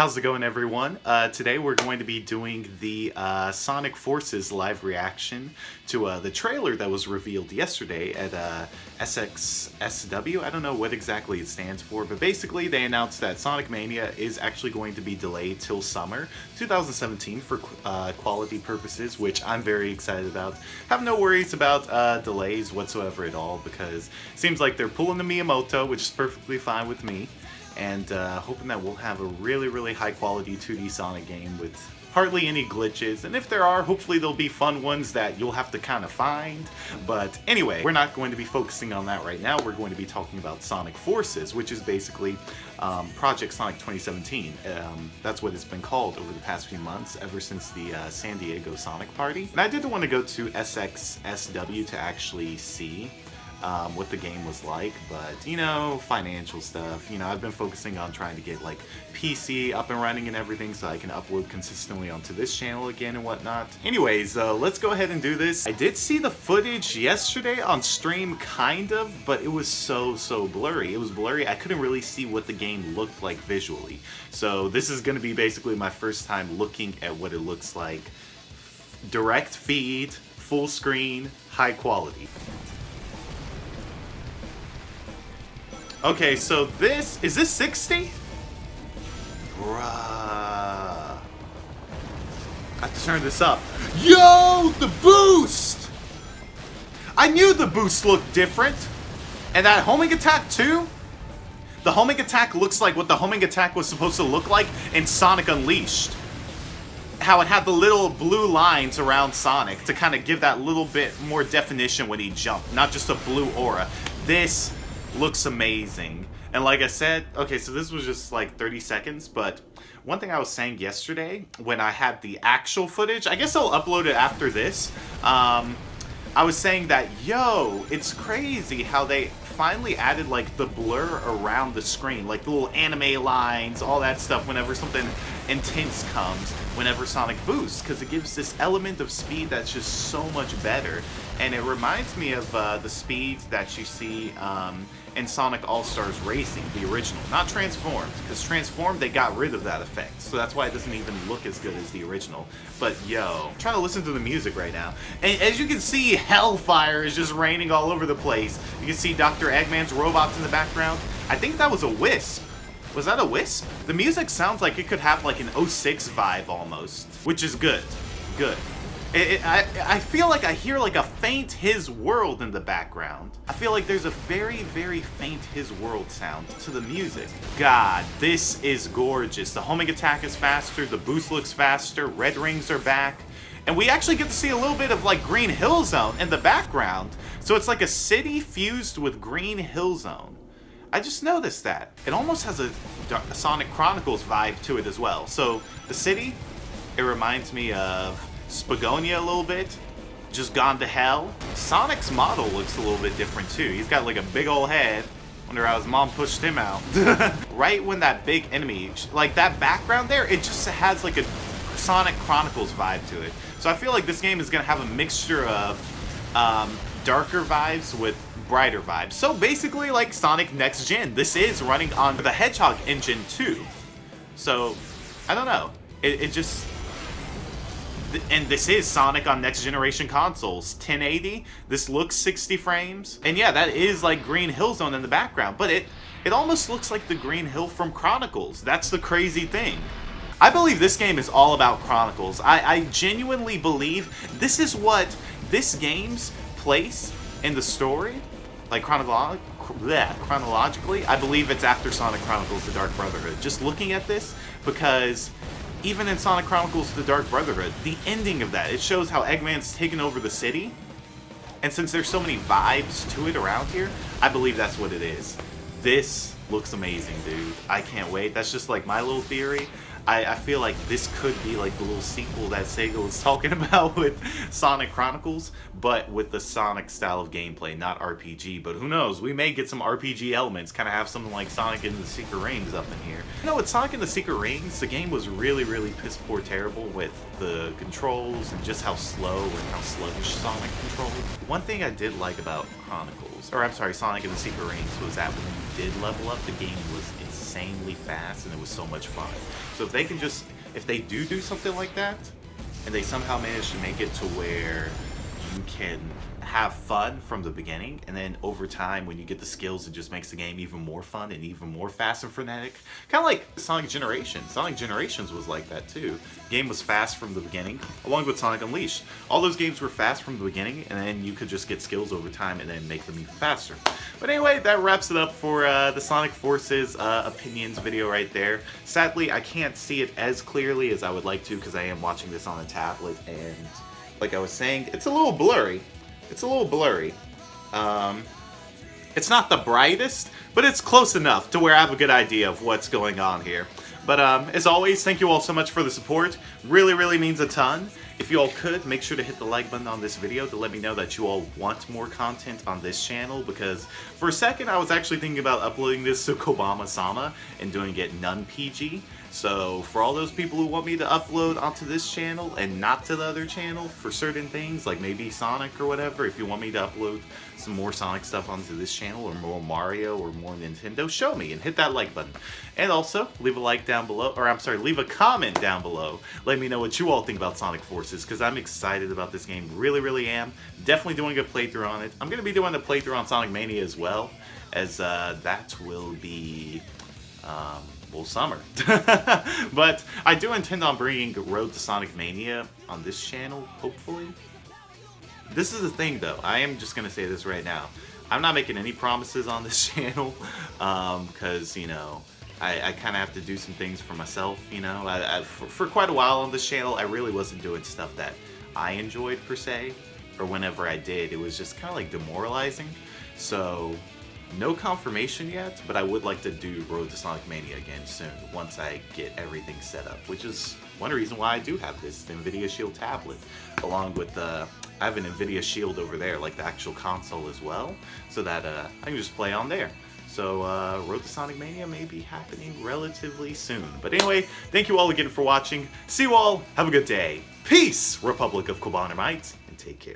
How's it going, everyone? Today we're going to be doing the Sonic Forces live reaction to the trailer that was revealed yesterday at SXSW. I don't know what exactly it stands for, but basically they announced that Sonic Mania is actually going to be delayed till summer 2017 for quality purposes, which I'm very excited about. Have no worries about delays whatsoever at all, because it seems like they're pulling the Miyamoto, which is perfectly fine with me. And hoping that we'll have a really high quality 2D Sonic game with hardly any glitches, and if there are, hopefully there'll be fun ones that you'll have to kind of find. But anyway, we're not going to be focusing on that right now. We're going to be talking about Sonic Forces, which is basically Project Sonic 2017. That's what it's been called over the past few months, ever since the San Diego Sonic Party. And I did want to go to SXSW to actually see what the game was like, but you know, financial stuff. You know, I've been focusing on trying to get like PC up and running and everything so I can upload consistently onto this channel again and whatnot. Anyways, let's go ahead and do this. I did see the footage yesterday on stream, kind of, but it was so blurry. It was blurry. I couldn't really see what the game looked like visually. So this is going to be basically my first time looking at what it looks like. Direct feed, full screen, high quality. Okay, so is this 60? Bruh. I have to turn this up. Yo, the boost! I knew the boost looked different. And that homing attack too? The homing attack looks like what the homing attack was supposed to look like in Sonic Unleashed. How it had the little blue lines around Sonic to kind of give that little bit more definition when he jumped, not just a blue aura. This looks amazing. And like I said, okay, so this was just like 30 seconds, but one thing I was saying yesterday when I had the actual footage, I guess I'll upload it after this, I was saying that, yo, it's crazy how they finally added like the blur around the screen, like the little anime lines, all that stuff whenever something intense comes, whenever Sonic boosts, because it gives this element of speed that's just so much better. And it reminds me of the speed that you see in Sonic All-Stars Racing, the original, not Transformed, because Transformed, they got rid of that effect, so that's why it doesn't even look as good as the original. But yo, I'm trying to listen to the music right now, and as you can see, hellfire is just raining all over the place. You can see Dr. Eggman's robots in the background. I think that was a Wisp. Was that a Wisp? The music sounds like it could have like an 06 vibe almost, which is good. Good. I feel like I hear like a faint His World in the background. I feel like there's a very faint His World sound to the music. God, this is gorgeous. The homing attack is faster, the boost looks faster, red rings are back. And we actually get to see a little bit of like Green Hill Zone in the background. So it's like a city fused with Green Hill Zone. I just noticed that. It almost has a Sonic Chronicles vibe to it as well. So the city, it reminds me of Spagonia a little bit, just gone to hell. Sonic's model looks a little bit different too. He's got like a big old head. Wonder how his mom pushed him out. Right when that big enemy, like that background there, it just has like a Sonic Chronicles vibe to it. So I feel like this game is gonna have a mixture of darker vibes with brighter vibes. So basically like Sonic Next Gen. This is running on the Hedgehog engine too. So I don't know. It just... And this is Sonic on next generation consoles. 1080, this looks 60 frames. And yeah, that is like Green Hill Zone in the background, but it almost looks like the Green Hill from Chronicles. That's the crazy thing. I believe this game is all about Chronicles. I genuinely believe this is what this game's place in the story, like chronologically, I believe it's after Sonic Chronicles The Dark Brotherhood. Just looking at this, because even in Sonic Chronicles The Dark Brotherhood, the ending of that, it shows how Eggman's taken over the city. And since there's so many vibes to it around here, I believe that's what it is. This looks amazing, dude. I can't wait. That's just like my little theory. I feel like this could be like the little sequel that Sega was talking about with Sonic Chronicles, but with the Sonic style of gameplay, not RPG. But who knows? We may get some RPG elements, kind of have something like Sonic and the Secret Rings up in here. You know, with Sonic and the Secret Rings, the game was really piss poor terrible with the controls and just how slow and how sluggish Sonic controlled. One thing I did like about Chronicles, or I'm sorry, Sonic and the Secret Rings, was that when you did level up, the game was insane. insanely fast, and it was so much fun. So if they can just, if they do something like that, and they somehow manage to make it to where you can have fun from the beginning, and then over time when you get the skills, it just makes the game even more fun and even more fast and frenetic. Kind of like Sonic Generations. Sonic Generations was like that too. The game was fast from the beginning, along with Sonic Unleashed. All those games were fast from the beginning, and then you could just get skills over time and then make them even faster. But anyway, that wraps it up for the Sonic Forces opinions video right there. Sadly, I can't see it as clearly as I would like to because I am watching this on a tablet, and like I was saying, it's a little blurry. It's a little blurry. It's not the brightest, but it's close enough to where I have a good idea of what's going on here. But as always, thank you all so much for the support. Really means a ton. If you all could, make sure to hit the like button on this video to let me know that you all want more content on this channel, because for a second I was actually thinking about uploading this to Cobanermani456 and doing it non-PG. So for all those people who want me to upload onto this channel and not to the other channel for certain things, like maybe Sonic or whatever, if you want me to upload some more Sonic stuff onto this channel, or more Mario or more Nintendo, show me and hit that like button. And also, leave a like down below, or I'm sorry, leave a comment down below. Let me know what you all think about Sonic Forces, because I'm excited about this game. Really am. Definitely doing a playthrough on it. I'm going to be doing a playthrough on Sonic Mania as well, as that will be... well, summer. But I do intend on bringing Road to Sonic Mania on this channel, hopefully. This is the thing, though. I am just going to say this right now. I'm not making any promises on this channel, because, you know, I kind of have to do some things for myself, you know. For quite a while on this channel, I really wasn't doing stuff that I enjoyed, per se. Or whenever I did, it was just kind of like demoralizing. So... no confirmation yet, but I would like to do Road to Sonic Mania again soon, once I get everything set up, which is one reason why I do have this NVIDIA Shield tablet, along with I have an NVIDIA Shield over there, like the actual console as well, so that I can just play on there. So Road to Sonic Mania may be happening relatively soon. But anyway, thank you all again for watching. See you all, have a good day. Peace, Republic of Cobanermite, and take care.